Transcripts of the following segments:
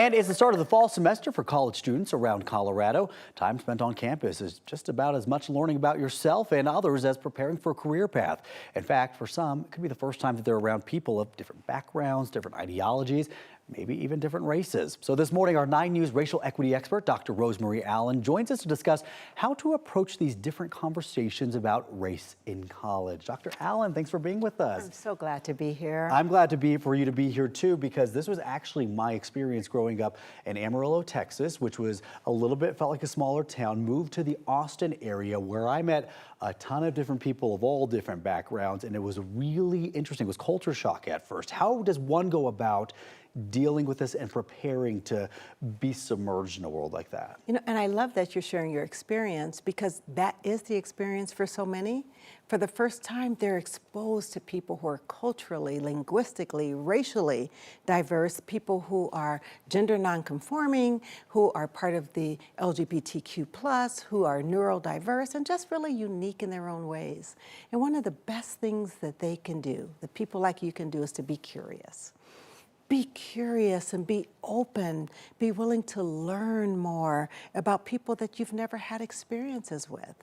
And it's the start of the fall semester for college students around Colorado. Time spent on campus is just about as much learning about yourself and others as preparing for a career path. In fact, for some, it could be the first time that they're around people of different backgrounds, different ideologies, maybe even different races. So this morning, our 9 News racial equity expert, Dr. Rosemarie Allen, joins us to discuss how to approach these different conversations about race in college. Dr. Allen, thanks for being with us. I'm so glad to be here. I'm glad for you to be here too, because this was actually my experience growing up in Amarillo, Texas, which was a little bit, felt like a smaller town, moved to the Austin area where I met a ton of different people of all different backgrounds, and it was really interesting. It was culture shock at first. How does one go about dealing with this and preparing to be submerged in a world like that? You know, and I love that you're sharing your experience, because that is the experience for so many. For the first time, they're exposed to people who are culturally, linguistically, racially diverse, people who are gender nonconforming, who are part of the LGBTQ+, who are neurodiverse, and just really unique in their own ways. And one of the best things that they can do, that people like you can do, is to be curious. Be curious and be open, be willing to learn more about people that you've never had experiences with.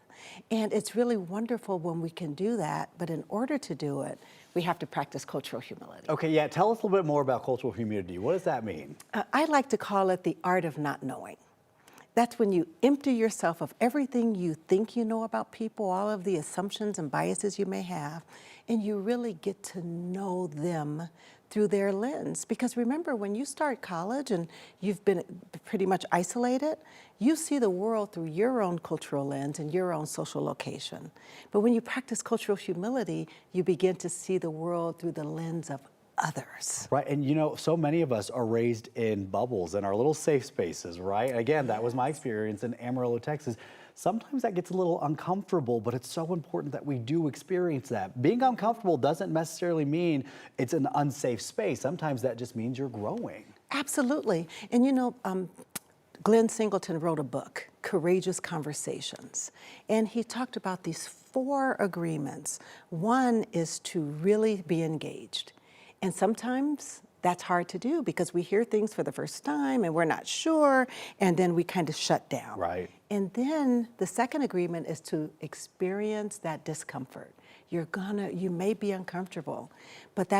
And it's really wonderful when we can do that, but in order to do it, we have to practice cultural humility. Okay, yeah, tell us a little bit more about cultural humility. What does that mean? I like to call it the art of not knowing. That's when you empty yourself of everything you think you know about people, all of the assumptions and biases you may have, and you really get to know them through their lens. Because remember, when you start college and you've been pretty much isolated, you see the world through your own cultural lens and your own social location. But when you practice cultural humility, you begin to see the world through the lens of others. Right, and you know, so many of us are raised in bubbles, in our little safe spaces, right? Again, that was my experience in Amarillo, Texas. Sometimes that gets a little uncomfortable, but it's so important that we do experience that. Being uncomfortable doesn't necessarily mean it's an unsafe space. Sometimes that just means you're growing. Absolutely. And you know, Glenn Singleton wrote a book, Courageous Conversations, and he talked about these 4 agreements. One is to really be engaged. And sometimes that's hard to do because we hear things for the first time and we're not sure, and then we kind of shut down. Right. And then the second agreement is to experience that discomfort. You may be uncomfortable, but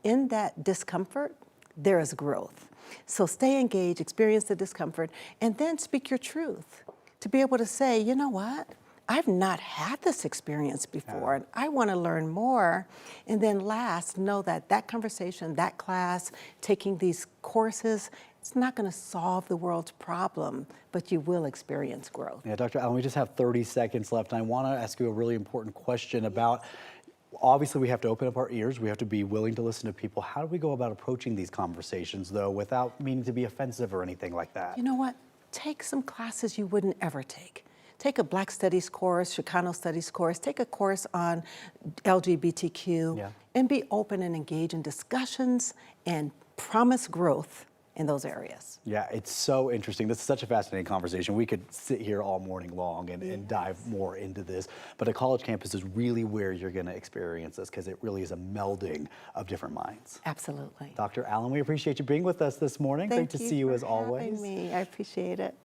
in that discomfort, there is growth. So stay engaged, experience the discomfort, and then speak your truth. To be able to say, you know what? I've not had this experience before, and I want to learn more. And then last, know that that conversation, that class, taking these courses, it's not going to solve the world's problem, but you will experience growth. Yeah, Dr. Allen, we just have 30 seconds left, and I want to ask you a really important question about, obviously we have to open up our ears, we have to be willing to listen to people. How do we go about approaching these conversations, though, without meaning to be offensive or anything like that? You know what? Take some classes you wouldn't ever take. Take a Black Studies course, Chicano Studies course, take a course on LGBTQ, and be open and engage in discussions and promise growth in those areas. Yeah, it's so interesting. This is such a fascinating conversation. We could sit here all morning long and dive more into this, but a college campus is really where you're going to experience this, because it really is a melding of different minds. Absolutely. Dr. Allen, we appreciate you being with us this morning. Thank Great to you see you for as always. having me. I appreciate it.